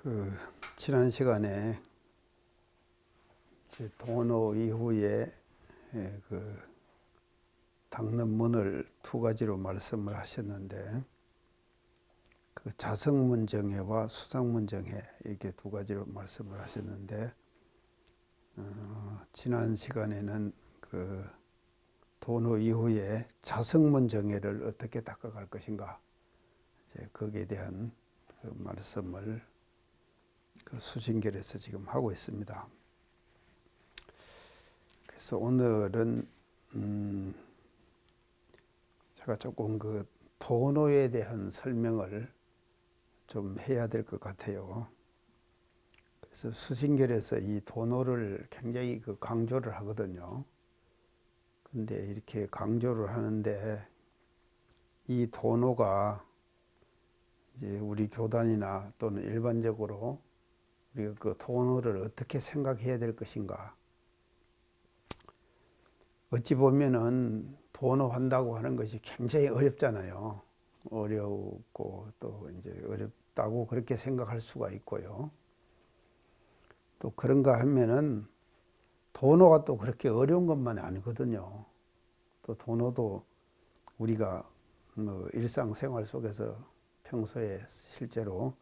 그 지난 시간에 도노 이후에 그 당론문을 두 가지로 말씀을 하셨는데, 그 자성문정해와 수상문정해, 이렇게 두 가지로 말씀을 하셨는데, 지난 시간에는 그 도노 이후에 자성문정해를 어떻게 닦아갈 것인가, 거기에 대한 그 말씀을 그 수신결에서 지금 하고 있습니다. 그래서 오늘은 제가 조금 그 도노에 대한 설명을 좀 해야 될 것 같아요. 그래서 수신결에서 이 도노를 굉장히 그 강조를 하거든요. 근데 이렇게 강조를 하는데, 이 도노가 이제 우리 교단이나 또는 일반적으로 우리가 그 도노를 어떻게 생각해야 될 것인가. 어찌 보면은 도노한다고 하는 것이 굉장히 어렵잖아요. 어렵고 또 이제 어렵다고 그렇게 생각할 수가 있고요. 또 그런가 하면은 도노가 또 그렇게 어려운 것만이 아니거든요. 또 도노도 우리가 뭐 일상생활 속에서 평소에 실제로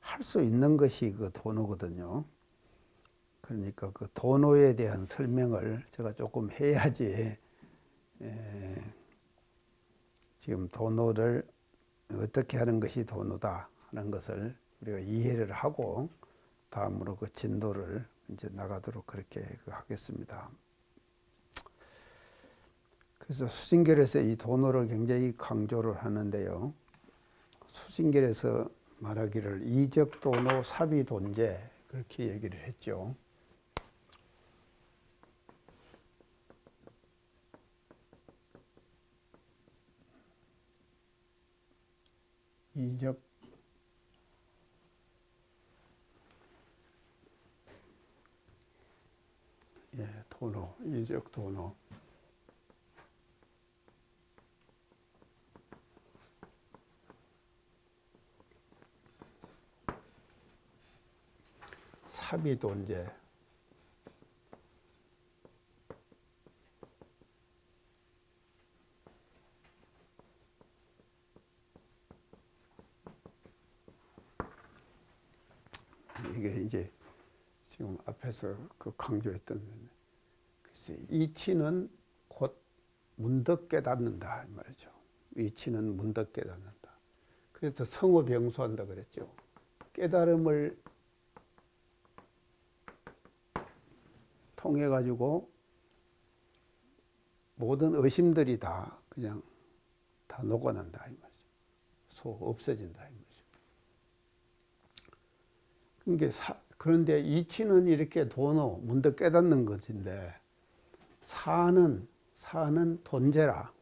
할 수 있는 것이 그 도노거든요. 그러니까 그 도노에 대한 설명을 제가 조금 해야지, 지금 도노를 어떻게 하는 것이 도노다 하는 것을 우리가 이해를 하고 다음으로 그 진도를 이제 나가도록 그렇게 하겠습니다. 그래서 수신결에서 이 도노를 굉장히 강조를 하는데요. 수신결에서 말하기를 이적도노 사비돈제, 그렇게 얘기를 했죠. 이적 도노, 이적 도노. 사비돈제. 이게 이제 지금 앞에서 그 강조했던, 이치는 곧 문득 깨닫는다 이 말이죠. 이치는 문득 깨닫는다. 그래서 성호병수한다 그랬죠. 깨달음을 통해 가지고 모든 의심들이 다 그냥 다 녹아난다 이 말이죠. 없어진다 이 말이죠. 그런데 이치는 이렇게 도노, 문득 깨닫는 것인데, 사는 돈제라.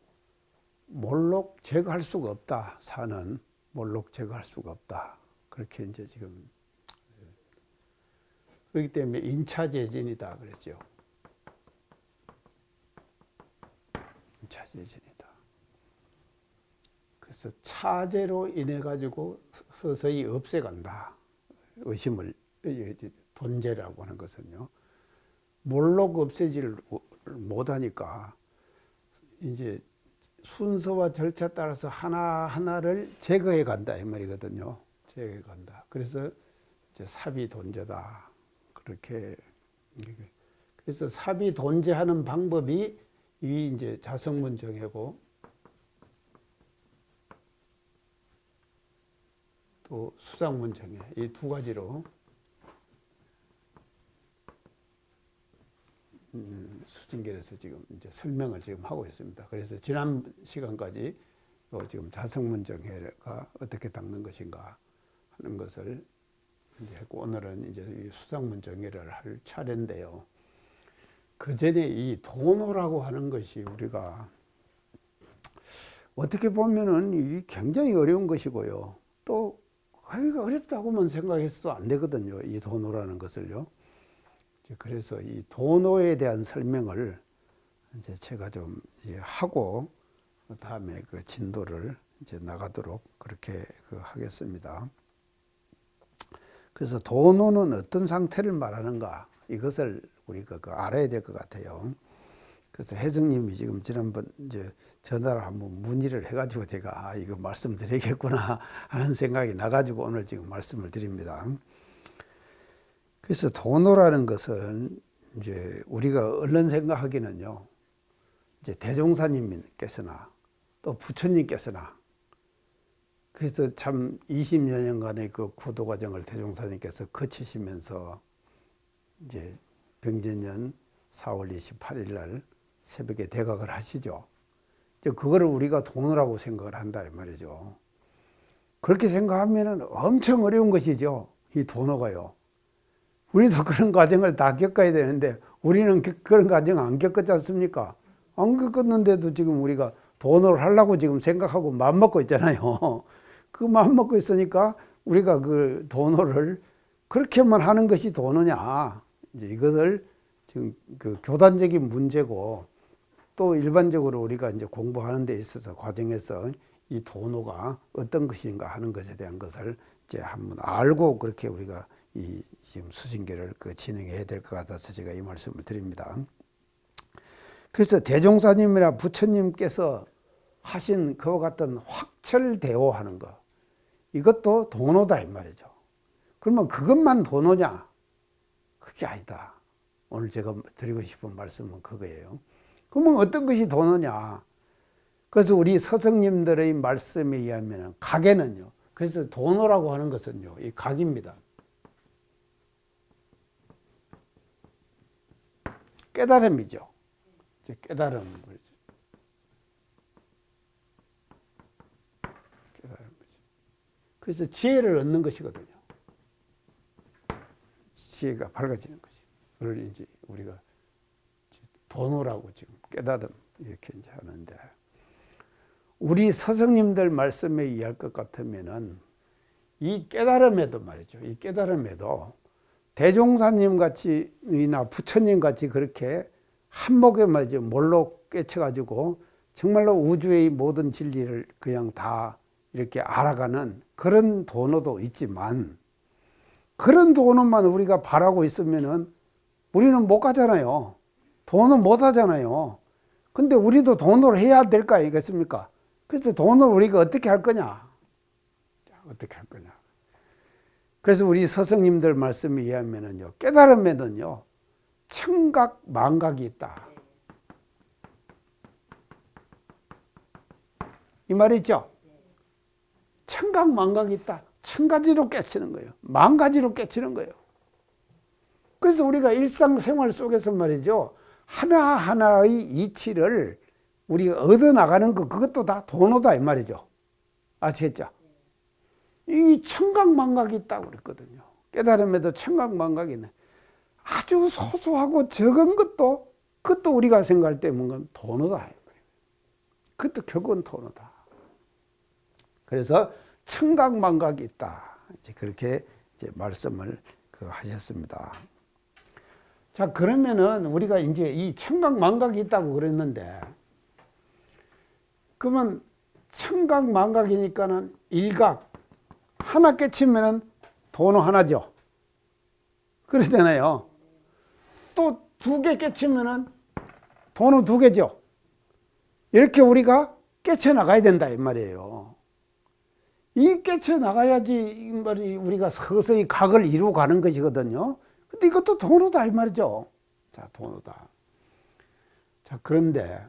몰록 제거할 수가 없다. 사는 몰록 제거할 수가 없다. 그렇게 이제 지금, 그렇기 때문에 인차재진이다 그랬죠. 인차재진이다. 그래서 차제로 인해 가지고 서서히 없애간다. 의심을, 돈제라고 하는 것은요. 몰록 없애지를 못하니까 이제 순서와 절차 따라서 하나하나를 제거해 간다 이 말이거든요. 제거해 간다. 그래서 이제 사비돈제다. 그렇게. 그래서 사비돈제하는 방법이 이 이제 자성문정해고 또 수상문정해, 이 두 가지로 수진결에서 지금 이제 설명을 지금 하고 있습니다. 그래서 지난 시간까지 지금 자성문정해가 어떻게 닦는 것인가 하는 것을 이제 했고, 오늘은 이제 이 수상문정해를 할 차례인데요. 그 전에 이 도노라고 하는 것이 우리가 어떻게 보면은 이 굉장히 어려운 것이고요. 또 어렵다고만 생각해서도 안 되거든요. 이 도노라는 것을요. 그래서 이 도노에 대한 설명을 이제 제가 좀 하고 다음에 그 진도를 이제 나가도록 그렇게 하겠습니다. 그래서 도노는 어떤 상태를 말하는가 이것을 우리가 알아야 될 것 같아요. 그래서 혜정님이 지금 지난번 이제 전화를 한번 문의를 해가지고 제가 이거 말씀드리겠구나 하는 생각이 나가지고 오늘 지금 말씀을 드립니다. 그래서 도노라는 것은 이제 우리가 얼른 생각하기는요, 이제 대종사님께서나 또 부처님께서나, 그래서 참 20여 년간의 그 구도 과정을 대종사님께서 거치시면서 이제 병제년 4월 28일 날 새벽에 대각을 하시죠. 그거를 우리가 도노라고 생각을 한다 이 말이죠. 그렇게 생각하면은 엄청 어려운 것이죠. 이 도노가요. 우리도 그런 과정을 다 겪어야 되는데 우리는 그런 과정 안 겪었지 않습니까? 안 겪었는데도 지금 우리가 도노를 하려고 지금 생각하고 마음먹고 있잖아요. 그 마음먹고 있으니까 우리가 그 도노를 그렇게만 하는 것이 도노냐. 이제 이것을 지금 그 교단적인 문제고, 또 일반적으로 우리가 이제 공부하는 데 있어서 과정에서 이 도노가 어떤 것인가 하는 것에 대한 것을 이제 한번 알고 그렇게 우리가 이 지금 수신계를 진행해야 될 것 같아서 제가 이 말씀을 드립니다. 그래서 대종사님이나 부처님께서 하신 그와 같은 확철대오하는 것, 이것도 도노다 이 말이죠. 그러면 그것만 도노냐? 그게 아니다. 오늘 제가 드리고 싶은 말씀은 그거예요. 그러면 어떤 것이 도노냐? 그래서 우리 스승님들의 말씀에 의하면 각에는요. 그래서 도노라고 하는 것은요, 이 각입니다. 깨달음이죠. 깨달음. 깨달음이죠. 그래서 지혜를 얻는 것이거든요. 지혜가 밝아지는 것이. 그걸 이제 우리가 도노라고 지금 깨달음 이렇게 이제 하는데, 우리 스승님들 말씀에 의할 것 같으면은 이 깨달음에도 말이죠. 이 깨달음에도 대종사님 같이나 부처님 같이 그렇게 한목에 말이죠. 몰로 깨쳐가지고 정말로 우주의 모든 진리를 그냥 다 이렇게 알아가는 그런 도노도 있지만, 그런 도노만 우리가 바라고 있으면은 우리는 못 가잖아요. 도노 못 하잖아요. 근데 우리도 도노를 해야 될까 이겠습니까? 그래서 도노를 우리가 어떻게 할 거냐? 어떻게 할 거냐? 그래서 우리 스승님들 말씀에 의하면은요, 깨달음에는요, 청각, 망각이 있다. 이 말이 있죠? 청각, 망각이 있다. 천 가지로 깨치는 거예요. 만 가지로 깨치는 거예요. 그래서 우리가 일상생활 속에서 말이죠, 하나하나의 이치를 우리가 얻어나가는 것, 그것도 다 도노다 이 말이죠. 아시겠죠? 이 청각망각이 있다고 그랬거든요. 깨달음에도 청각망각이 있네. 아주 소소하고 적은 것도, 그것도 우리가 생각할 때 뭔가 도노다. 그것도 결국은 도노다. 그래서 청각망각이 있다. 이제 그렇게 이제 말씀을 하셨습니다. 자, 그러면은 우리가 이제 이 청각망각이 있다고 그랬는데, 그러면 청각망각이니까는 일각, 하나 깨치면은 도노 하나죠. 그러잖아요. 또 두 개 깨치면은 도노 두 개죠. 이렇게 우리가 깨쳐나가야 된다 이 말이에요. 이 깨쳐나가야지 우리가 서서히 각을 이루어가는 것이거든요. 근데 이것도 도노다 이 말이죠. 자, 도노다. 자, 그런데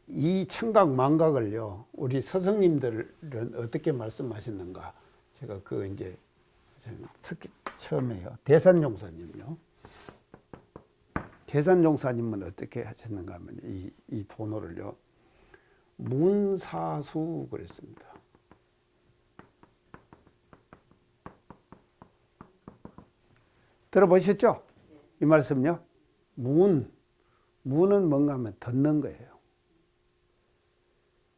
이 청각망각을요, 우리 스승님들은 어떻게 말씀하셨는가? 제가 이제 특히 처음에요, 대산종사님요. 대산종사님은 어떻게 하셨는가 하면 이 도노를요, 문사수 그랬습니다. 들어보셨죠? 이 말씀요. 문은 뭔가 하면 듣는 거예요.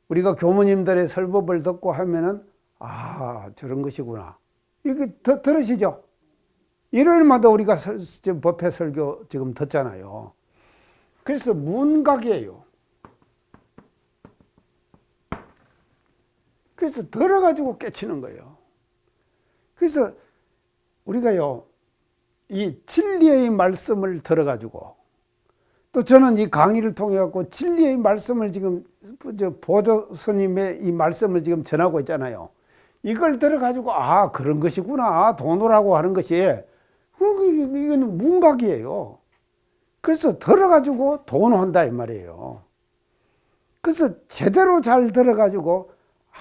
우리가 교무님들의 설법을 듣고 하면은, 아, 저런 것이구나. 이렇게 들으시죠? 일요일마다 우리가 법회 설교 지금 듣잖아요. 그래서 문각이에요. 그래서 들어가지고 깨치는 거예요. 그래서 우리가요, 이 진리의 말씀을 들어가지고, 또 저는 이 강의를 통해 갖고 진리의 말씀을 지금 보조 스님의 이 말씀을 지금 전하고 있잖아요. 이걸 들어가지고 아 그런 것이구나, 돈으라고 하는 것이 이거는 문각이에요. 그래서 들어가지고 돈한다 이 말이에요. 그래서 제대로 잘 들어가지고 아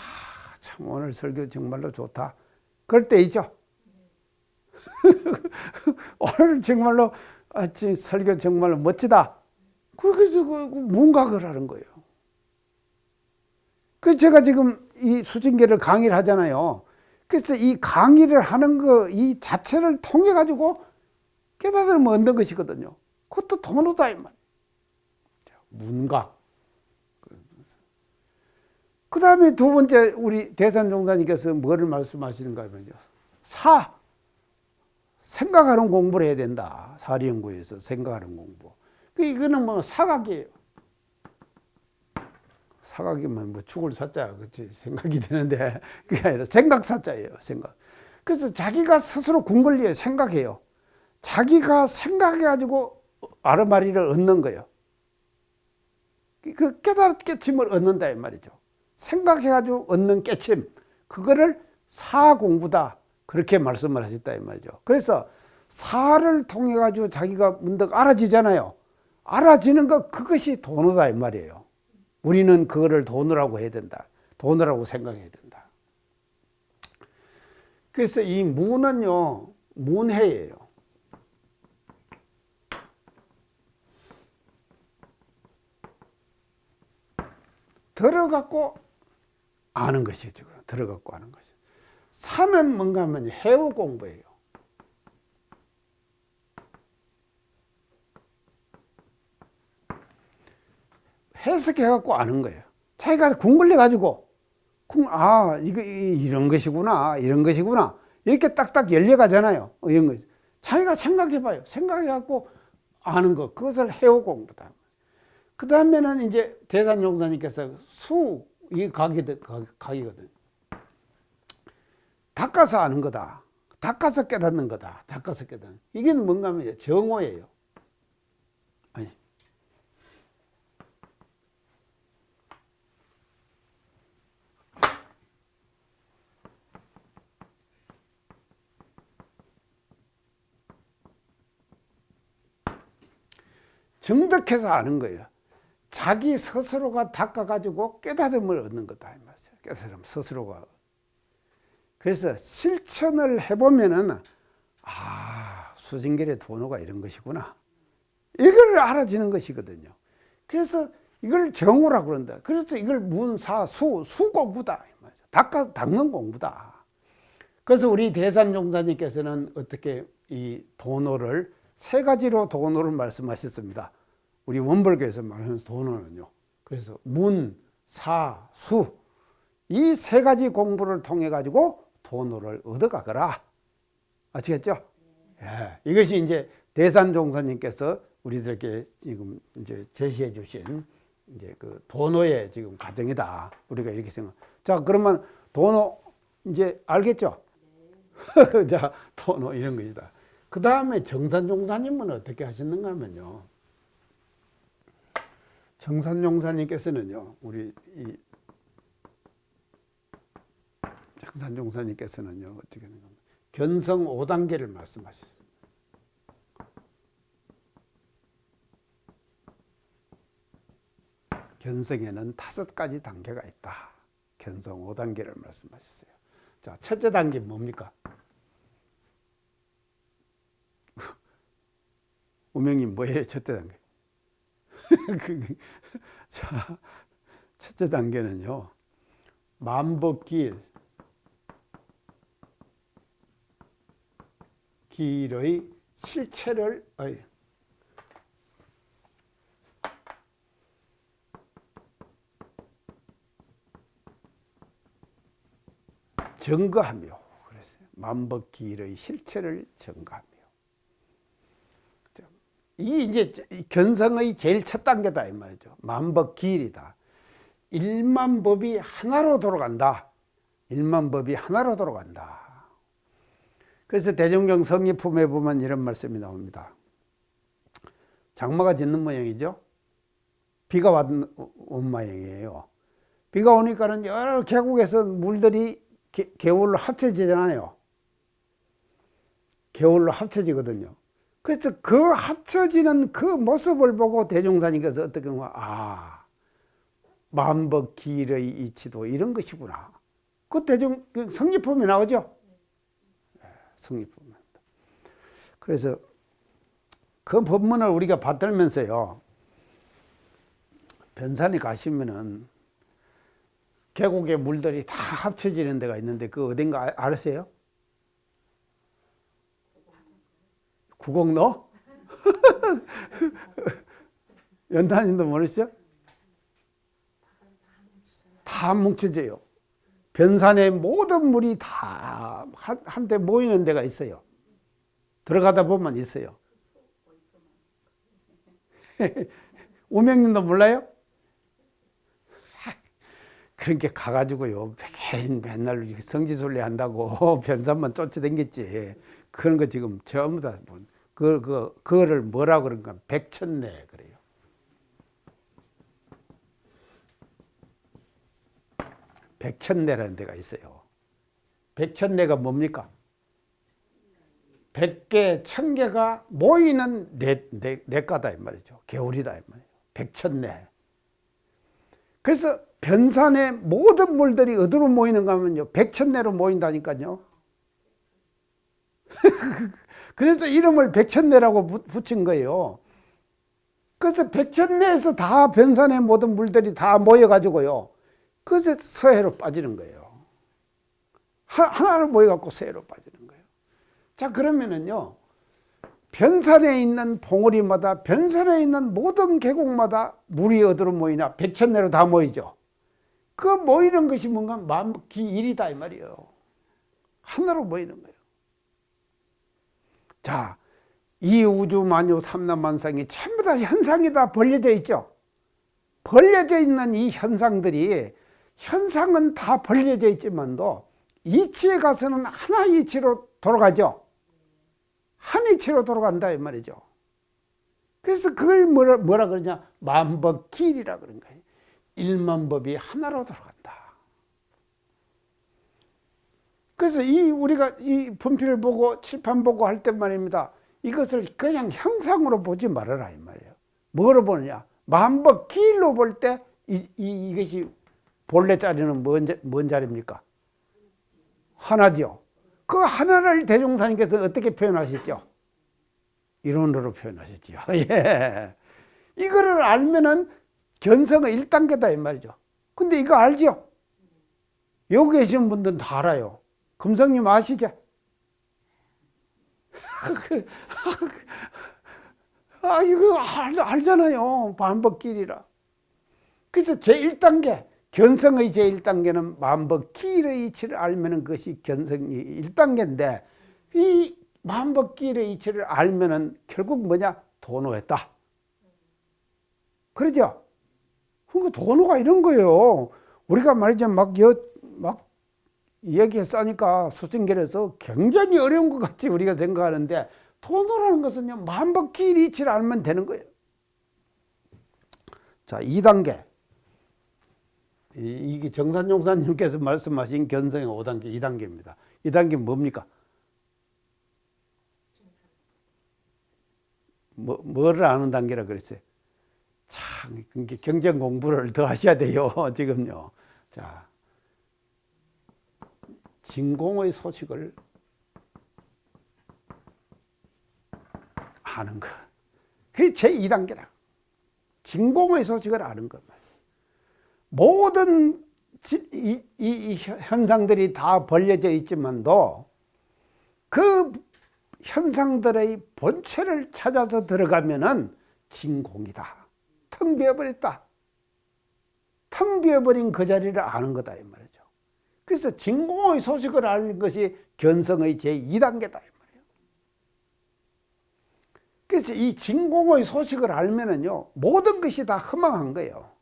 참 오늘 설교 정말로 좋다, 그럴 때 있죠. 오늘 정말로 설교 정말로 멋지다. 그래서 문각을 하는 거예요. 그래서 제가 지금 이 수징계를 강의를 하잖아요. 그래서 이 강의를 하는 거 이 자체를 통해 가지고 깨달음을 얻는 것이거든요. 그것도 돈이다 이 말. 문각. 그 다음에 두 번째 우리 대산종사님께서 뭐를 말씀하시는가 하면요. 생각하는 공부를 해야 된다. 사리연구에서 생각하는 공부. 이거는 뭐 사각이에요. 사각이면 뭐 죽을 사자, 그치? 생각이 되는데, 그게 아니라 생각 사자예요, 생각. 그래서 자기가 스스로 궁궐리에 생각해요. 자기가 생각해가지고 아르마리를 얻는 거예요. 그 깨달음을 얻는다, 이 말이죠. 생각해가지고 얻는 깨침. 그거를 사공부다. 그렇게 말씀을 하셨다, 이 말이죠. 그래서 사를 통해가지고 자기가 문득 알아지잖아요. 알아지는 것, 그것이 돈이다, 이 말이에요. 우리는 그거를 돈이라고 해야 된다. 돈이라고 생각해야 된다. 그래서 이 무는요, 문해예요. 들어갖고 아는 것이죠. 들어갖고 아는 것이. 사는 뭔가 하면 해오 공부예요. 해석해갖고 아는 거예요. 자기가 궁글려가지고, 이거 이런 것이구나, 이런 것이구나. 이렇게 딱딱 열려가잖아요. 이런 거. 자기가 생각해봐요. 생각해갖고 아는 것. 그것을 해오 공부다. 그 다음에는 이제 대산종사님께서 이 각이거든. 닦아서 아는 거다. 닦아서 깨닫는 거다. 닦아서 깨닫는. 이게 뭔가 하면 정오예요. 아니. 정득해서 아는 거예요. 자기 스스로가 닦아가지고 깨달음을 얻는 거다. 이 말이죠. 깨달음 스스로가. 그래서 실천을 해보면은, 수징결의 도노가 이런 것이구나. 이걸 알아지는 것이거든요. 그래서 이걸 정오라고 그런다. 그래서 이걸 수공부다. 닦는 공부다. 그래서 우리 대산종사님께서는 어떻게 이 도노를 세 가지로 도노를 말씀하셨습니다. 우리 원벌교에서 말하는 도노는요. 그래서 문, 사, 수. 이 세 가지 공부를 통해 가지고 도노를 얻어가거라. 아시겠죠? 예. 이것이 이제 대산종사님께서 우리들에게 지금 이제 제시해 주신 이제 그 도노의 지금 과정이다. 우리가 이렇게 생각. 자, 그러면 도노 이제 알겠죠? 자, 도노 이런 것이다. 그 다음에 정산종사님은 어떻게 하셨는가 하면요. 정산종사님께서는요, 우리 이 정산종사님께서는요, 어떻게 하는가 하면 견성 5단계를 말씀하셨어요. 견성에는 5가지 단계가 있다. 견성 5단계를 말씀하셨어요. 자, 첫째 단계 뭡니까? 우명님 뭐예요? 첫째 단계. 자, 첫째 단계는요, 만법길, 길의 실체를 증거하며, 그랬어요. 만법길의 실체를 증거하며. 이 이제 견성의 제일 첫 단계다 이 말이죠. 만법길이다. 일만법이 하나로 돌아간다. 일만법이 하나로 돌아간다. 그래서 대종경 성리품에 보면 이런 말씀이 나옵니다. 장마가 짖는 모양이죠. 비가 온 모양이에요. 비가 오니까는 여러 계곡에서 물들이 개울로 합쳐지잖아요. 개울로 합쳐지거든요. 그래서 그 합쳐지는 그 모습을 보고 대종사님께서 어떻게 보면 만법길의 이치도 이런 것이구나. 그 대종 성리품에 나오죠. 성리품. 그래서 그 법문을 우리가 받들면서요, 변산에 가시면은 계곡의 물들이 다 합쳐지는 데가 있는데 그 어딘가 아세요? 구곡로? 연탄님도 모르시죠? 다 뭉쳐져요. 변산의 모든 물이 다 한데 모이는 데가 있어요. 들어가다 보면 있어요. 우명님도 몰라요? 그렇게 가가지고요, 맨날 성지순례 한다고 변산만 쫓아다녔지. 그런 거 지금 전부 다, 그거를 뭐라고 그런가? 백천내 그래요. 백천내라는 데가 있어요. 백천내가 뭡니까? 100개, 1000개가 모이는 내과다 이 말이죠. 개울이다 이 말이에요. 백천내. 그래서 변산의 모든 물들이 어디로 모이는가 하면요, 백천내로 모인다니까요. 그래서 이름을 백천내라고 붙인 거예요. 그래서 백천내에서 다 변산의 모든 물들이 다 모여가지고요, 그래서 서해로 빠지는 거예요. 하나로 모여갖고 서해로 빠지는 거예요. 자, 그러면은요, 변산에 있는 봉우리마다, 변산에 있는 모든 계곡마다 물이 어디로 모이냐? 백천내로 다 모이죠. 그 모이는 것이 뭔가 만기일이다 이 말이에요. 하나로 모이는 거예요. 자, 이 우주 만유 삼라만상이 전부 다 현상이 다 벌려져 있죠. 벌려져 있는 이 현상들이, 현상은 다 벌려져 있지만도 이치에 가서는 하나 이치로 돌아가죠. 한 이치로 돌아간다 이 말이죠. 그래서 그걸 뭐라 그러냐? 만법길이라 그런 거예요. 일만법이 하나로 돌아간다. 그래서 우리가 이 분필을 보고 칠판 보고 할 때 말입니다, 이것을 그냥 형상으로 보지 말아라 이 말이에요. 뭐로 보느냐? 만법길로 볼 때 이것이 본래 자리는 뭔 자리입니까? 하나죠. 그 하나를 대종사님께서 어떻게 표현하셨죠? 이론으로 표현하셨죠. 예. 이거를 알면은 견성의 1단계다 이 말이죠. 근데 이거 알죠? 여기 계신 분들은 다 알아요. 금성님 아시죠? 이거 알잖아요. 만법길이라. 그래서 제1단계, 견성의 제1단계는 만법길의 이치를 알면은 그것이 견성이 1단계인데, 이 만법길의 이치를 알면은 결국 뭐냐? 도노했다. 그러죠? 그러니까 도노가 이런 거예요. 우리가 말이죠, 막 얘기했으니까 수증결에서 굉장히 어려운 것 같이 우리가 생각하는데, 도노라는 것은요, 만법길 이치를 알면 되는 거예요. 자, 2단계. 이게 정산용사님께서 말씀하신 견성의 5단계, 2단계입니다. 2단계는 뭡니까? 뭐를 아는 단계라 그랬어요? 참, 경전 공부를 더 하셔야 돼요, 지금요. 자, 진공의 소식을 아는 것. 그게 제2단계라. 진공의 소식을 아는 것. 모든 이 현상들이 다 벌려져 있지만도 그 현상들의 본체를 찾아서 들어가면은 진공이다. 텅 비어버렸다. 텅 비어버린 그 자리를 아는 거다 이 말이죠. 그래서 진공의 소식을 아는 것이 견성의 제2단계다 이 말이에요. 그래서 이 진공의 소식을 알면은요, 모든 것이 다 허망한 거예요.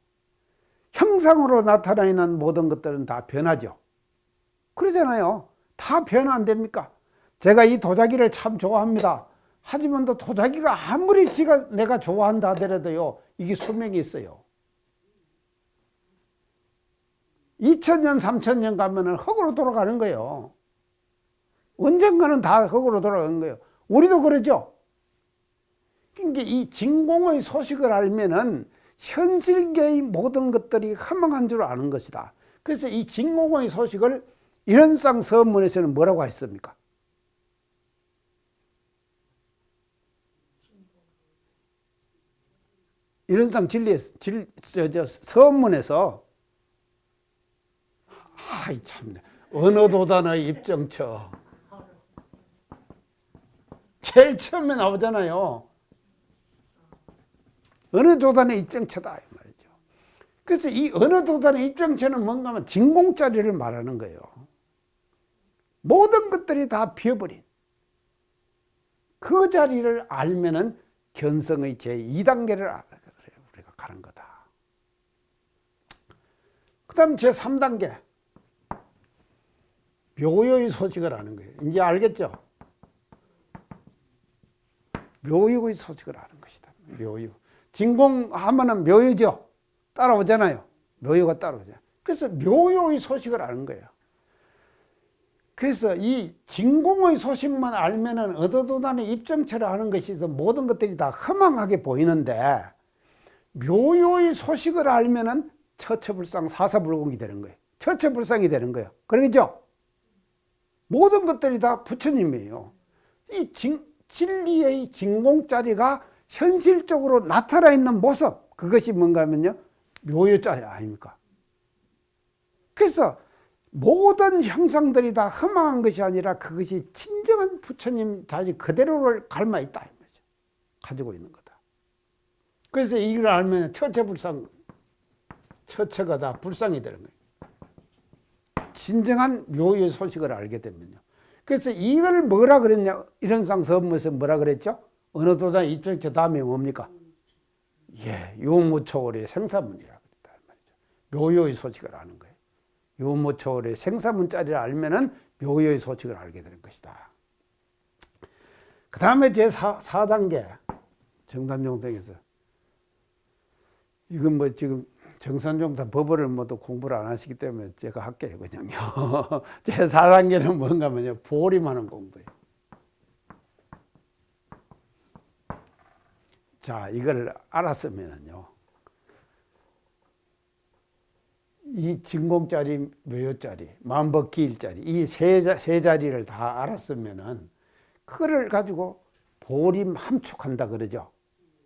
형상으로 나타나 있는 모든 것들은 다 변하죠. 그러잖아요. 다 변화 안 됩니까? 제가 이 도자기를 참 좋아합니다. 하지만 또 도자기가 아무리 내가 좋아한다 하더라도요, 이게 수명이 있어요. 2000년, 3000년 가면은 흙으로 돌아가는 거예요. 언젠가는 다 흙으로 돌아가는 거예요. 우리도 그러죠. 그러니까 이 진공의 소식을 알면은 현실계의 모든 것들이 허망한 줄 아는 것이다. 그래서 이 진공의 소식을 이런상 서문에서는 뭐라고 했습니까? 이런상 서문에서 아이 참 언어도단의 입정처 제일 처음에 나오잖아요. 언어도단의 입정처다 이 말이죠. 그래서 이 언어도단의 입정처는 뭔가 하면 진공자리를 말하는 거예요. 모든 것들이 다 비어버린 그 자리를 알면은 견성의 제2단계를 우리가 가는 거다. 그 다음 제3단계 묘요의 소식을 아는 거예요. 이제 알겠죠? 묘요의 소식을 아는 것이다. 묘요. 진공하면은 묘요죠. 따라오잖아요. 묘요가 따라오잖아요. 그래서 묘요의 소식을 아는 거예요. 그래서 이 진공의 소식만 알면은 어도도단의 입정처를 아는 것이서 모든 것들이 다 허망하게 보이는데 묘요의 소식을 알면은 처처불상 사사불공이 되는 거예요. 처처불상이 되는 거예요. 그러겠죠? 모든 것들이 다 부처님이에요. 이 진리의 진공자리가 현실적으로 나타나 있는 모습, 그것이 뭔가 하면요, 묘요자리 아닙니까? 그래서 모든 형상들이 다 허망한 것이 아니라 그것이 진정한 부처님 자리 그대로를 닮아 있다 이 말이죠. 가지고 있는 거다. 그래서 이걸 알면 처처불상, 처처가 다 불상이 되는 거예요. 진정한 묘의 소식을 알게 되면요. 그래서 이걸 뭐라 그랬냐, 이런상 서문에서 뭐라 그랬죠? 어느 도단 입정처 다음에 뭡니까? 예, 요무초월의 생사문이라고 했단 말이죠. 묘의 소식을 아는 거예요. 요무초월의 생사문자리를 알면은 묘의 소식을 알게 되는 것이다. 그 다음에 제4단계 정산종성에서 이건 뭐 지금 정산종사 법어를 모두 공부를 안 하시기 때문에 제가 할게요, 그냥요. 제4단계는 뭔가 하면요, 보림하는 공부예요. 자, 이걸 알았으면은요, 이 진공자리, 묘요자리, 만법기일자리, 이 세 자리를 다 알았으면은, 그거를 가지고 보림 함축한다 그러죠.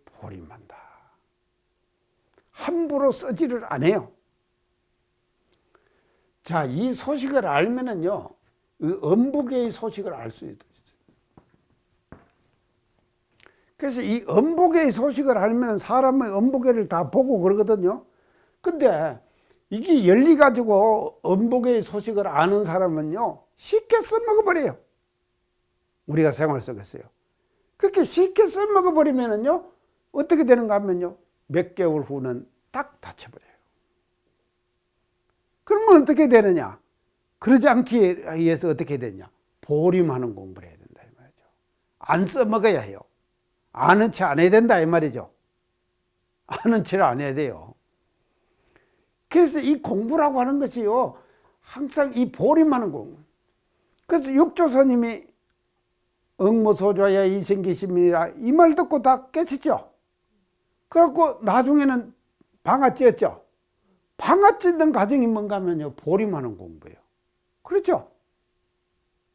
보림한다. 함부로 쓰지를 안 해요. 자, 이 소식을 알면은요, 음부계의 소식을 알 수 있어요. 그래서 이 음부계의 소식을 알면 사람의 음부계를 다 보고 그러거든요. 근데 이게 열리 가지고 음부계의 소식을 아는 사람은요, 쉽게 써먹어버려요. 우리가 생활 속에서요. 그렇게 쉽게 써먹어버리면은요, 어떻게 되는가 하면요, 몇 개월 후는 딱 다쳐버려요. 그러면 어떻게 되느냐? 그러지 않기 위해서 어떻게 되냐? 보림하는 공부를 해야 된다 이 말이죠. 안 써먹어야 해요. 아는 체 안 해야 된다 이 말이죠. 아는 체를 안 해야 돼요. 그래서 이 공부라고 하는 것이요, 항상 이 보림하는 공부. 그래서 육조스님이 응무소좌야 이생기심이라 이 말 듣고 다 깨치죠. 그래갖고 나중에는 방아 찧었죠. 방아 찧는 과정이 뭔가 하면요, 보림하는 공부예요. 그렇죠?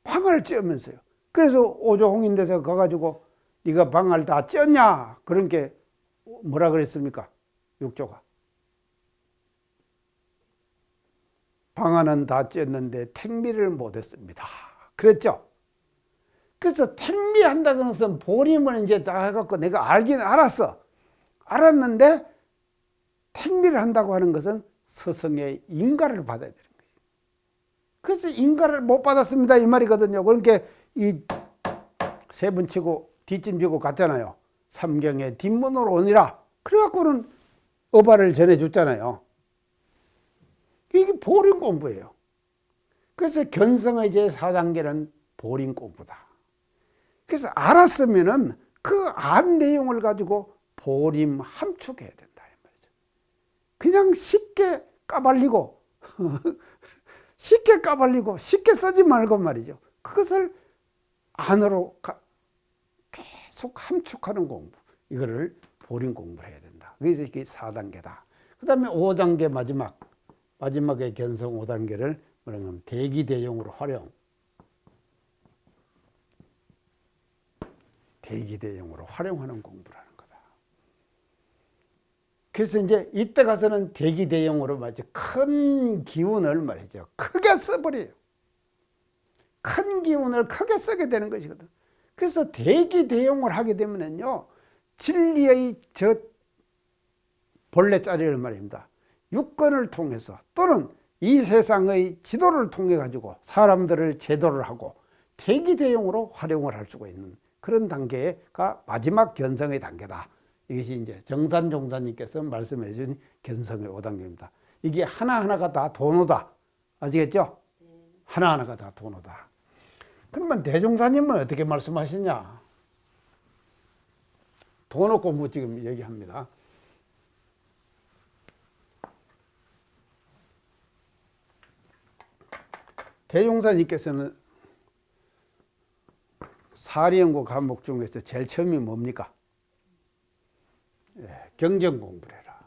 방아를 찧으면서요. 그래서 오조홍인데서 가가지고 네가 방아를 다 찧었냐? 그런 게 뭐라 그랬습니까? 육조가. 방아는 다 찧었는데 택미를 못했습니다. 그랬죠? 그래서 택미한다는 것은 보림을 이제 다 해갖고 내가 알긴 알았어. 알았는데 택미를 한다고 하는 것은 스승의 인가를 받아야 되는 거예요. 그래서 인가를 못 받았습니다 이 말이거든요. 그러니까 이 세 번 치고 뒷짐 지고 갔잖아요. 삼경의 뒷문으로 오니라. 그래갖고는 어발을 전해줬잖아요. 이게 보림 공부예요. 그래서 견성의 제4단계는 보림 공부다. 그래서 알았으면은 그 안 내용을 가지고 보림 함축해야 된다 이 말이죠. 그냥 쉽게 까발리고 쉽게 쓰지 말고 말이죠. 그것을 안으로 계속 함축하는 공부. 이거를 보림 공부를 해야 된다. 그래서 이게 4단계다. 그 다음에 5단계 마지막에 견성 5단계를 뭐냐면 대기대용으로 활용. 대기대용으로 활용하는 공부를 하는 거다. 그래서 이제 이때 가서는 대기대용으로 말이죠. 큰 기운을 말이죠. 크게 써버려요. 큰 기운을 크게 쓰게 되는 것이거든. 그래서 대기대용을 하게 되면요. 진리의 저 본래 자리를 말입니다. 육권을 통해서 또는 이 세상의 지도를 통해 가지고 사람들을 제도를 하고 대기대용으로 활용을 할 수가 있는 그런 단계가 마지막 견성의 단계다. 이것이 이제 정산종사님께서 말씀해 주신 견성의 5단계입니다. 이게 하나하나가 다 도노다. 아시겠죠? 하나하나가 다 도노다. 그러면 대종사님은 어떻게 말씀하시냐? 도노 공부 지금 얘기합니다. 대종사님께서는 사리연구 과목 중에서 제일 처음이 뭡니까? 경전 공부를 해라.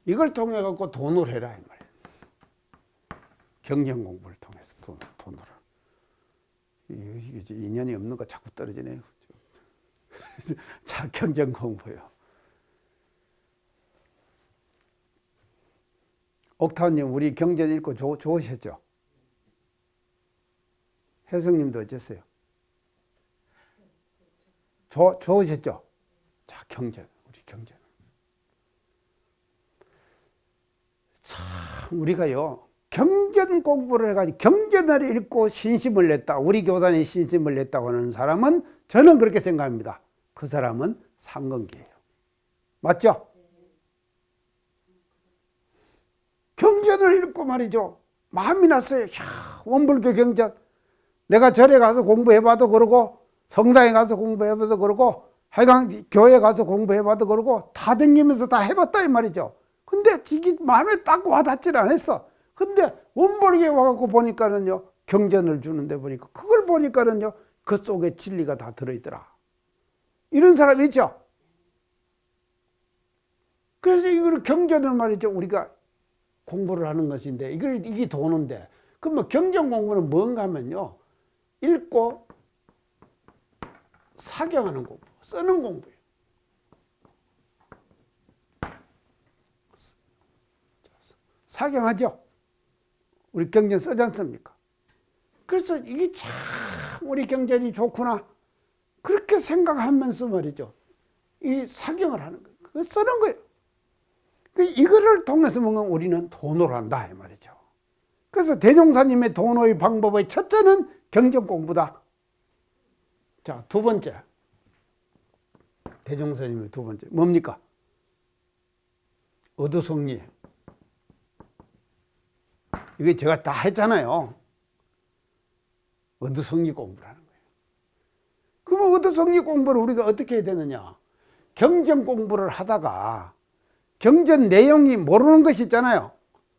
이걸 통해 갖고 돈을 해라 이 말이에요. 경전 공부를 통해서 돈을. 이게 인연이 없는 거 자꾸 떨어지네요. 자, 경전 공부요. 옥타님, 우리 경전 읽고 좋으셨죠? 혜성님도 어땠어요? 좋으셨죠? 자, 경전, 우리 경전. 참, 우리가요, 경전 공부를 해가지고 경전을 읽고 신심을 냈다. 우리 교단이 신심을 냈다고 하는 사람은 저는 그렇게 생각합니다. 그 사람은 상근기예요. 맞죠? 경전을 읽고 말이죠. 마음이 났어요. 야, 원불교 경전. 내가 절에 가서 공부해봐도 그러고 성당에 가서 공부해봐도 그러고 하여간 교회 가서 공부해봐도 그러고 다 다니면서 다 해봤다 이 말이죠. 근데 이게 마음에 딱 와닿질 않았어. 근데 원불교에 와갖고 보니까는요, 경전을 주는데 보니까 그걸 보니까는요, 그 속에 진리가 다 들어있더라. 이런 사람 있죠? 그래서 이걸 경전을 말이죠. 우리가 공부를 하는 것인데 이게 도는데, 그러면 경전 공부는 뭔가 하면요, 읽고 사경하는 공부, 쓰는 공부예요. 사경하죠? 우리 경전 쓰지 않습니까? 그래서 이게 참 우리 경전이 좋구나 그렇게 생각하면서 말이죠, 이 사경을 하는 거예요. 그거 쓰는 거예요. 이거를 통해서 뭔가 우리는 도노를 한다 이 말이죠. 그래서 대종사님의 도노의 방법의 첫째는 경전 공부다. 자, 두 번째, 대종사님의 두 번째 뭡니까? 어두성리. 이게 제가 다 했잖아요. 어두성리 공부를 하는 거예요. 그럼 어두성리 공부를 우리가 어떻게 해야 되느냐? 경전 공부를 하다가 경전 내용이 모르는 것이 있잖아요.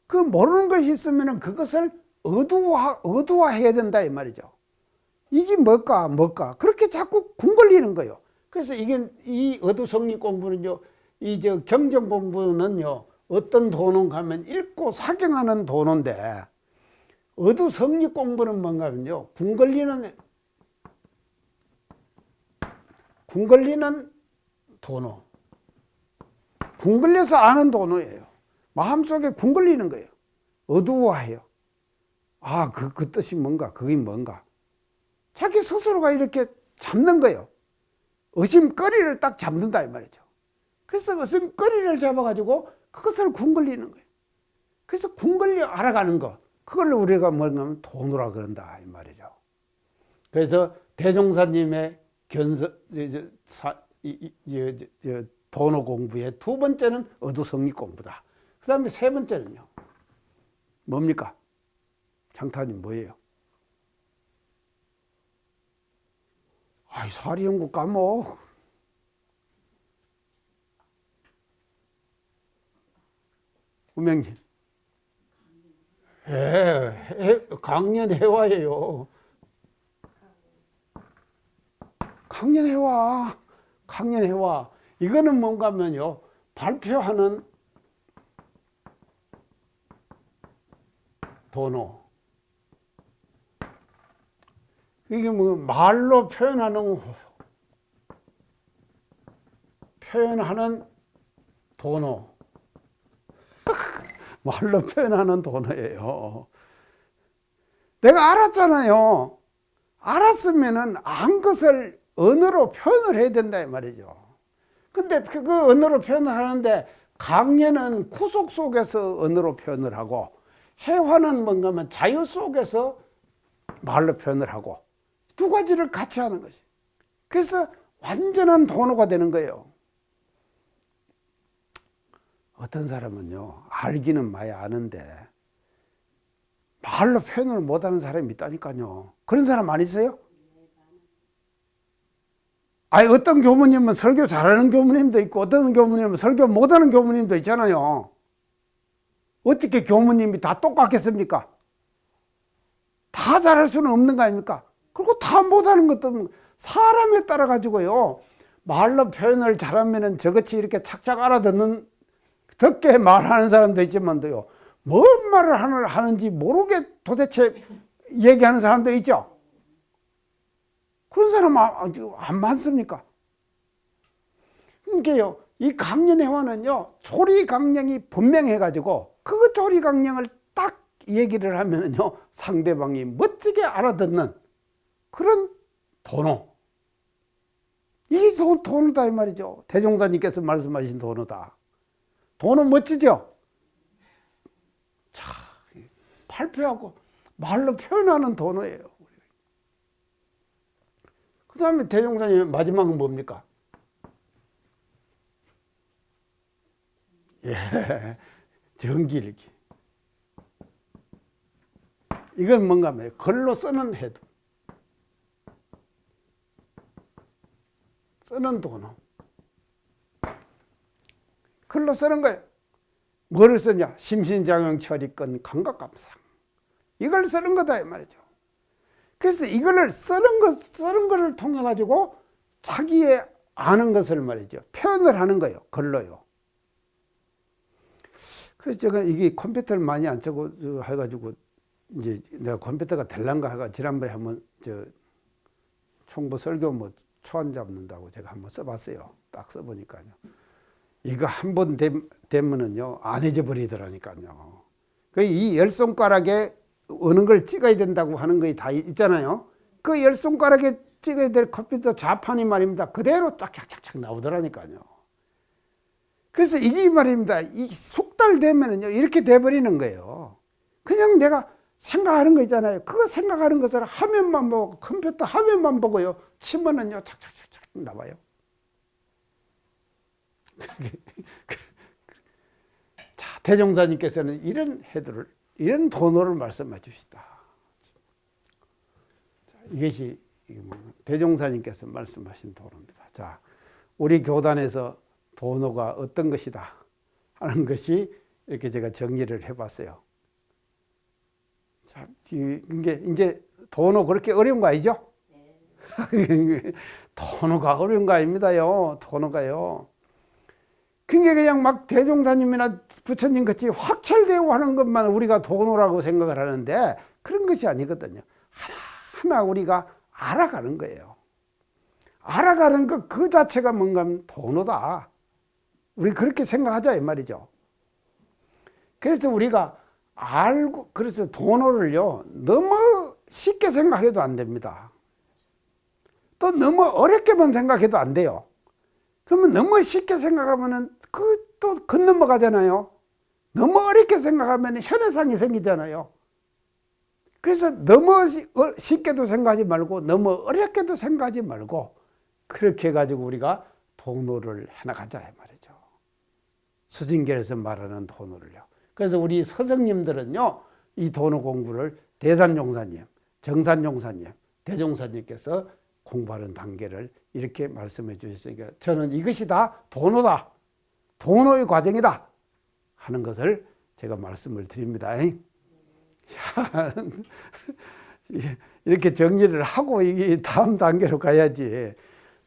그 모르는 것이 있으면 그것을 어두화해야 된다 이 말이죠. 이게 뭘까 그렇게 자꾸 궁 걸리는 거예요. 그래서 이 어두성리 공부는요, 이 경전 공부는요, 어떤 도노인가 하면 읽고 사경하는 도노인데, 어두성리 공부는 뭔가 하면요, 궁 걸리는 도노. 궁 걸려서 아는 도노예요. 마음속에 궁 걸리는 거예요. 어두워해요. 아, 그 뜻이 뭔가, 그게 뭔가. 자기 스스로가 이렇게 잡는 거예요. 의심거리를 딱 잡는다 이 말이죠. 그래서 의심거리를 잡아가지고 그것을 궁 걸리는 거예요. 그래서 궁 걸려 알아가는 거, 그걸 우리가 뭐냐면 도노라 그런다 이 말이죠. 그래서 대종사님의 도노 공부의 두 번째는 어두성리 공부다. 그 다음에 세 번째는요, 뭡니까? 장타님 뭐예요? 아이, 사리연구 까먹. 우명님. 강연해와예요. 강연해와. 강연해와. 이거는 뭔가 하면요, 발표하는 도노. 이게 뭐 말로 표현하는 도노. 말로 표현하는 도노예요. 내가 알았잖아요. 알았으면은 안 것을 언어로 표현을 해야 된다 이 말이죠. 근데 그 언어로 표현을 하는데 강연은 구속 속에서 언어로 표현을 하고 회화는 뭔가 하면 자유 속에서 말로 표현을 하고 두 가지를 같이 하는 것이. 그래서 완전한 도노가 되는 거예요. 어떤 사람은요, 알기는 많이 아는데 말로 표현을 못하는 사람이 있다니까요. 그런 사람 안 있어요? 아니, 어떤 교무님은 설교 잘하는 교무님도 있고 어떤 교무님은 설교 못하는 교무님도 있잖아요. 어떻게 교무님이 다 똑같겠습니까? 다 잘할 수는 없는 거 아닙니까? 그리고 다 못하는 것도 사람에 따라 가지고요, 말로 표현을 잘하면은 저같이 이렇게 착착 알아듣는, 듣게 말하는 사람도 있지만도요, 뭔 말을 하는지 모르게 도대체 얘기하는 사람도 있죠. 그런 사람 안 많습니까? 그러니까요, 이 강연회화는요, 조리 강령이 분명해가지고 그 조리 강령을 딱 얘기를 하면은요, 상대방이 멋지게 알아듣는 그런 도노. 이게 도노다 이 말이죠. 대종사님께서 말씀하신 도노다. 도노 멋지죠? 자, 발표하고 말로 표현하는 도노예요. 그 다음에 대종사님 마지막은 뭡니까? 정기일기. 이건 뭔가 하면 글로 쓰는 해도. 쓰는 도노. 글로 쓰는 거예요. 뭐를 쓰냐? 심신장용 처리권 감각감상. 이걸 쓰는 거다 이 말이죠. 그래서 이거를 쓰는 거를 통해 가지고 자기의 아는 것을 말이죠, 표현을 하는 거예요. 글로요. 그래서 제가 이게 컴퓨터를 많이 안 쓰고 해가지고 이제 내가 컴퓨터가 될란가 하가 지난번에 한번 총부 설교 뭐 초안 잡는다고 제가 한번 써봤어요. 딱 써보니까요. 이거 한 번 되면은요, 안 잊어버리더라니까요. 이 열 손가락에 어느 걸 찍어야 된다고 하는 거 다 있잖아요. 그 열 손가락에 찍어야 될 컴퓨터 자판이 말입니다, 그대로 짝짝짝짝 나오더라니까요. 그래서 이게 말입니다, 이 숙달 되면은요, 이렇게 돼버리는 거예요. 그냥 내가 생각하는 거 있잖아요. 그거 생각하는 것을 화면만 보고, 컴퓨터 화면만 보고요, 치면은요, 착착착착 나와요. 자, 대종사님께서는 이런 도노를 말씀해 주시다. 자, 이것이 대종사님께서 말씀하신 도노입니다. 자, 우리 교단에서 도노가 어떤 것이다 하는 것이 이렇게 제가 정리를 해봤어요. 자, 이제 도노 그렇게 어려운 거 아니죠? 네. 도노가 어려운 거 아닙니다요. 도노가요. 그냥 막 대종사님이나 부처님 같이 확철되고 하는 것만 우리가 도노라고 생각을 하는데 그런 것이 아니거든요. 하나하나 우리가 알아가는 거예요. 알아가는 것 그 자체가 뭔가 도노다. 우리 그렇게 생각하자 이 말이죠. 그래서 우리가 알고, 그래서 도노를요, 너무 쉽게 생각해도 안 됩니다. 또 너무 어렵게만 생각해도 안 돼요. 그러면 너무 쉽게 생각하면은 또 건너가잖아요. 너무 어렵게 생각하면 현해상이 생기잖아요. 그래서 너무 쉽게도 생각하지 말고 너무 어렵게도 생각하지 말고 그렇게 해가지고 우리가 도노를 해나가자 이 말이죠. 수진결에서 말하는 도노를요. 그래서 우리 서정님들은요, 이 도노 공부를 대산종사님, 정산종사님, 대종사님께서 공부하는 단계를 이렇게 말씀해 주셨으니까 저는 이것이 다 도노다. 도노의 과정이다. 하는 것을 제가 말씀을 드립니다. 이렇게 정리를 하고 이게 다음 단계로 가야지.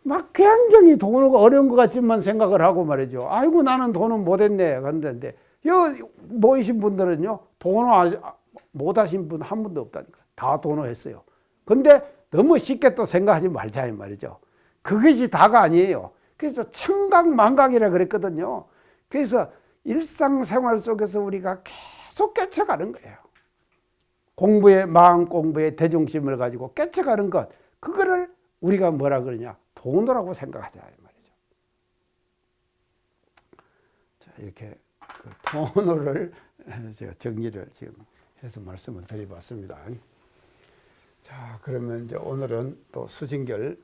막 굉장히 돈어가 어려운 것 같지만 생각을 하고 말이죠. 아이고 나는 돈은 못했네. 그런데 여기 모이신 분들은요. 돈어 못하신 분 한 분도 없다니까. 다 돈어했어요. 근데 너무 쉽게 또 생각하지 말자 이 말이죠. 그것이 다가 아니에요. 그래서 청각만각이라 그랬거든요. 그래서 일상생활 속에서 우리가 계속 깨쳐가는 거예요. 공부에 마음 공부에 대중심을 가지고 깨쳐가는 것, 그거를 우리가 뭐라 그러냐, 도노라고 생각하자 이 말이죠. 자, 이렇게 그 도노를 제가 정리를 지금 해서 말씀을 드려봤습니다. 자, 그러면 이제 오늘은 또 수징결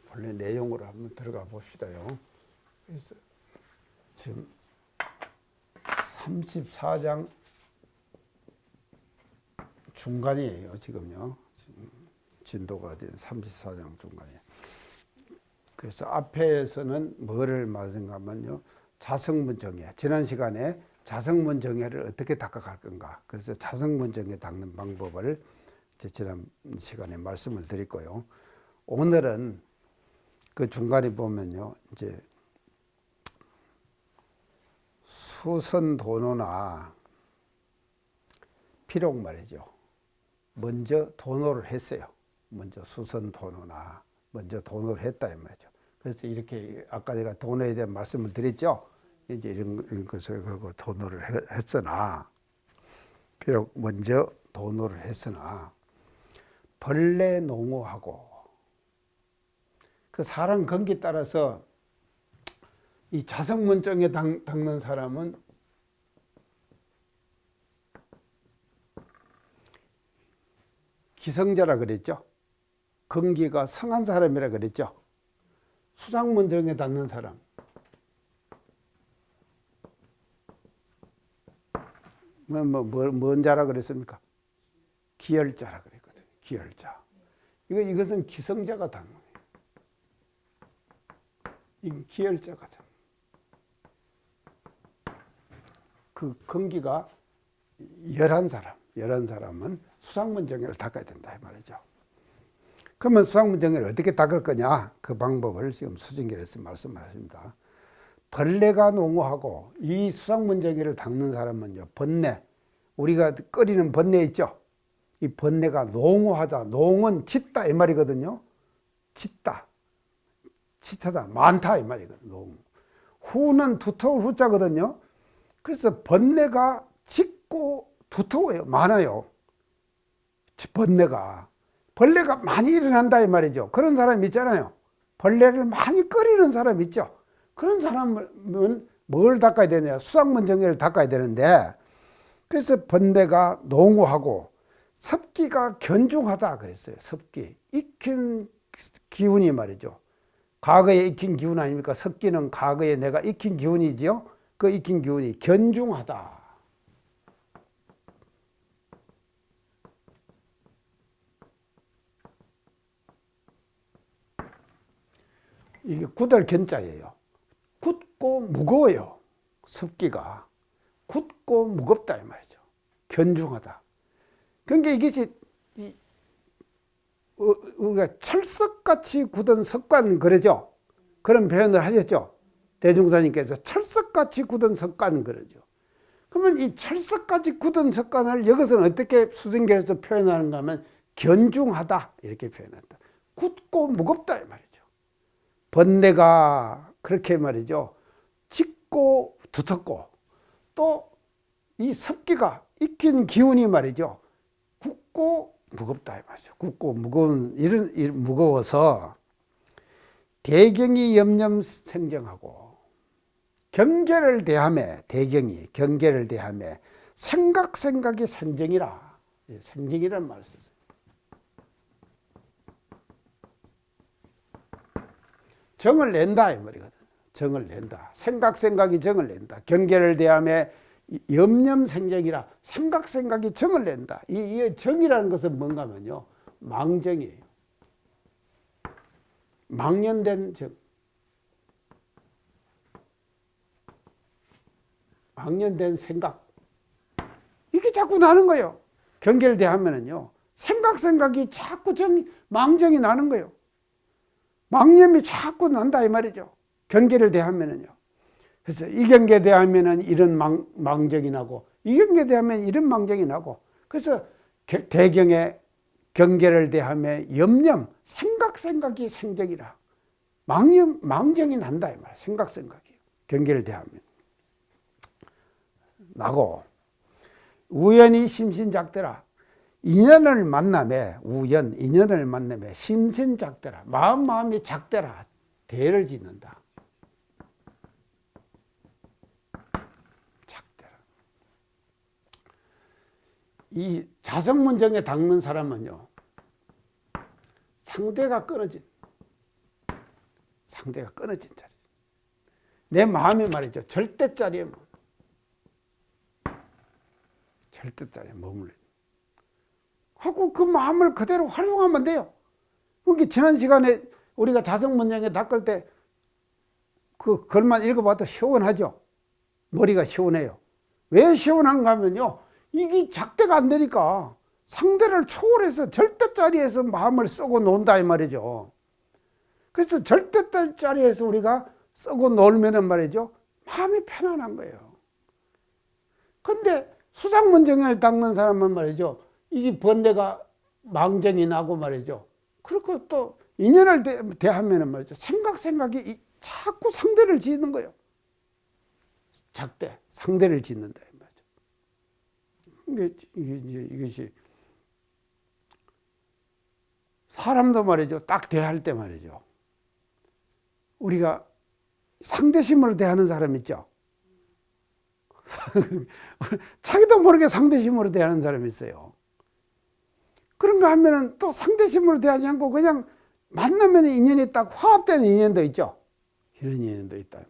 본래 내용으로 한번 들어가 봅시다요. 그래서 지금 34장 중간이에요, 지금요. 지금 진도가 된 34장 중간이에요. 그래서 앞에서는 뭐를 말씀하면요. 자성문정해. 지난 시간에 자성문정해를 어떻게 닦아갈 건가. 그래서 자성문정해 닦는 방법을 지난 시간에 말씀을 드렸고요. 오늘은 그 중간에 보면요. 이제 수선도노나 피록 말이죠. 먼저 도노를 했어요. 먼저 수선도노나 먼저 도노를 했다 이 말이죠. 그래서 이렇게 아까 제가 도노에 대한 말씀을 드렸죠. 이제 이런 것을 그거 도노를 했으나 비록 먼저 도노를 했으나 벌레 농어하고 그 사람 건기 따라서 이 자성문정에 닦는 사람은 기성자라 그랬죠. 건기가 성한 사람이라 그랬죠. 수상문정에 닦는 사람 뭔 자라 그랬습니까? 기열자라 그랬거든요. 기열자. 이것은 기성자가 닦는 거예요. 이 기열자가 닦는 그 건기가 열한 사람은 수상문정해를 닦아야 된다 이 말이죠. 그러면 수상문정해를 어떻게 닦을 거냐, 그 방법을 지금 수징결에서 말씀을 하십니다. 벌레가 농어하고 이 수상문정해를 닦는 사람은요, 번뇌, 우리가 끓이는 번뇌 있죠. 이 번뇌가 농어하다, 농은 짙다 이 말이거든요. 짙다, 짙다, 많다 이 말이거든요. 농. 후는 두터울 후자거든요. 그래서 번뇌가 짙고 두터워요. 많아요. 벌레가 많이 일어난다 이 말이죠. 그런 사람 있잖아요. 벌레를 많이 끓이는 사람 있죠. 그런 사람은 뭘 닦아야 되냐, 수상문정해를 닦아야 되는데, 그래서 번뇌가 농후하고 섭기가 견중하다 그랬어요. 섭기, 익힌 기운이 말이죠. 과거에 익힌 기운 아닙니까? 섭기는 과거에 내가 익힌 기운이지요. 그 익힌 기운이 견중하다. 이게 굳을 견자예요. 굳고 무거워요. 습기가 굳고 무겁다 이 말이죠. 견중하다. 그러니까 이것이 우리가 철석같이 굳은 석관 그러죠. 그런 표현을 하셨죠. 대중사님께서 철석같이 굳은 석관 그러죠. 그러면 이 철석같이 굳은 석관을 여기서는 어떻게 수징결에서 표현하는가 하면 견중하다 이렇게 표현한다. 굳고 무겁다 이 말이죠. 번뇌가 그렇게 말이죠. 짙고 두텁고 또 이 습기가 익힌 기운이 말이죠. 굳고 무겁다 이 말이죠. 굳고 무거워서 대경이 염염 생정하고 경계를 대하며 경계를 대하며 생각이 생정이라. 생정이라는 말을 썼어요. 정을 낸다 이 말이거든. 정을 낸다. 생각이 정을 낸다. 경계를 대하며 염념생정이라 생각이 정을 낸다. 이 정이라는 것은 뭔가 하면요, 망정이에요. 망연된 정. 망연된 생각. 이게 자꾸 나는 거예요. 경계를 대하면은요, 생각이 자꾸 망정이 나는 거예요. 망념이 자꾸 난다 이 말이죠. 경계를 대하면은요. 그래서 이 경계에 대하면은 이런 망정이 나고, 이 경계에 대하면 이런 망정이 나고, 그래서 대경에 경계를 대하며 염념, 생각이 생정이라. 망정이 난다 이 말. 생각이 경계를 대하면 나고, 우연히 심신작대라. 인연을 만남에 심신작대라. 마음이 작대라. 대를 짓는다. 작대라. 이 자성문정에 닦는 사람은요, 상대가 끊어진 자리. 내 마음이 말이죠, 절대자리에 머물러. 하고 그 마음을 그대로 활용하면 돼요. 그러니까 지난 시간에 우리가 자성문정에 닦을 때 그 글만 읽어봐도 시원하죠. 머리가 시원해요. 왜 시원한가 하면요, 이게 작대가 안 되니까 상대를 초월해서 절대자리에서 마음을 쓰고 논다 이 말이죠. 그래서 절대자리에서 우리가 쓰고 놀면은 말이죠, 마음이 편안한 거예요. 근데 수상문정을 닦는 사람은 말이죠, 이게 번뇌가 망정이 나고 말이죠. 그리고 또 인연을 대하면은 말이죠, 생각이 자꾸 상대를 짓는 거예요. 작대, 상대를 짓는다 이 말이죠. 이것이 사람도 말이죠, 딱 대할 때 말이죠, 우리가 상대심으로 대하는 사람 있죠. 자기도 모르게 상대심으로 대하는 사람이 있어요. 그런가 하면은 또 상대심으로 대하지 않고 그냥 만나면 인연이 딱 화합되는 인연도 있죠. 이런 인연도 있다.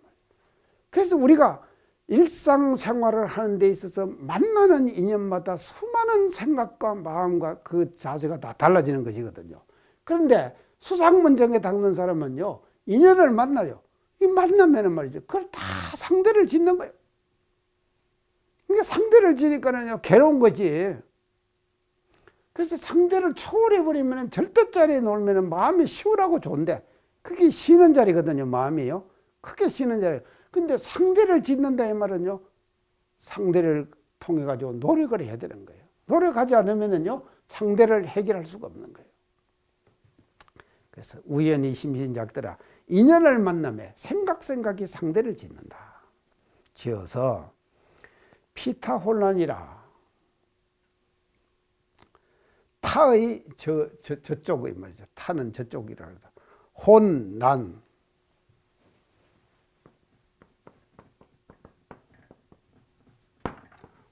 그래서 우리가 일상생활을 하는 데 있어서 만나는 인연마다 수많은 생각과 마음과 그 자세가 다 달라지는 것이거든요. 그런데 수상문정에 닦는 사람은요, 인연을 만나요. 이 만나면은 말이죠, 그걸 다 상대를 짓는 거예요. 그러니까 상대를 지니까는요, 괴로운 거지. 그래서 상대를 초월해버리면 절대자리에 놓으면 마음이 시원하고 좋은데, 그게 쉬는 자리거든요, 마음이요. 크게 쉬는 자리. 근데 상대를 짓는다 이 말은요, 상대를 통해 가지고 노력을 해야 되는 거예요. 노력하지 않으면요, 상대를 해결할 수가 없는 거예요. 그래서 우연히 심신작대라. 인연을 만남에 생각이 상대를 짓는다. 지어서 피타 혼란이라. 타의 저쪽의 말이죠. 타는 저쪽이라 그러다. 혼난.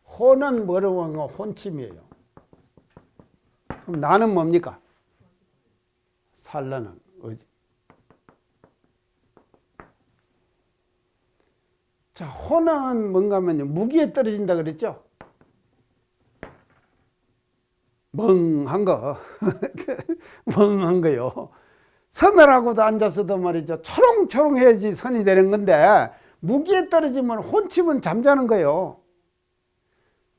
혼은 뭐라고 하는 거? 혼침이에요. 그럼 나는 뭡니까? 산란은 어지. 자, 혼은 뭔가 하면 무기에 떨어진다 그랬죠? 멍한 거. 멍한 거요. 선을 하고도 앉아서도 말이죠, 초롱초롱해야지 선이 되는 건데, 무기에 떨어지면 혼침은 잠자는 거예요.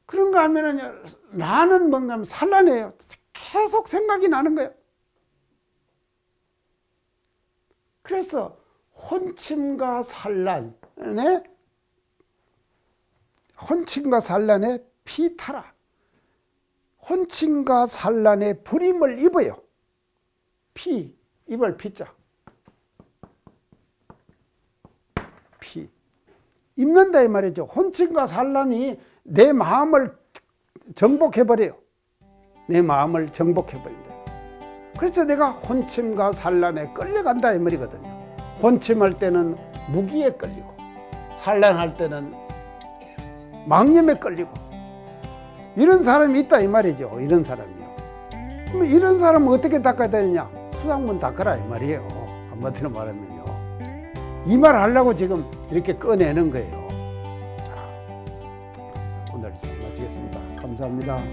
그런가 하면은 나는 뭔가 하면 산란해요. 계속 생각이 나는 거예요. 그래서 혼침과 산란에 피타라. 혼침과 산란에 불임을 입어요. 입을 피자. 입는다 이 말이죠. 혼침과 산란이 내 마음을 정복해버려요. 내 마음을 정복해버린다. 그래서 내가 혼침과 산란에 끌려간다 이 말이거든요. 혼침할 때는 무기에 끌리고, 산란할 때는 망념에 끌리고, 이런 사람이 있다 이 말이죠. 이런 사람이요. 그럼 이런 사람은 어떻게 닦아야 되느냐? 수상문 닦아라 이 말이에요. 한마디로 말하면요. 이 말 하려고 지금 이렇게 꺼내는 거예요. 자, 이상 마치겠습니다. 감사합니다.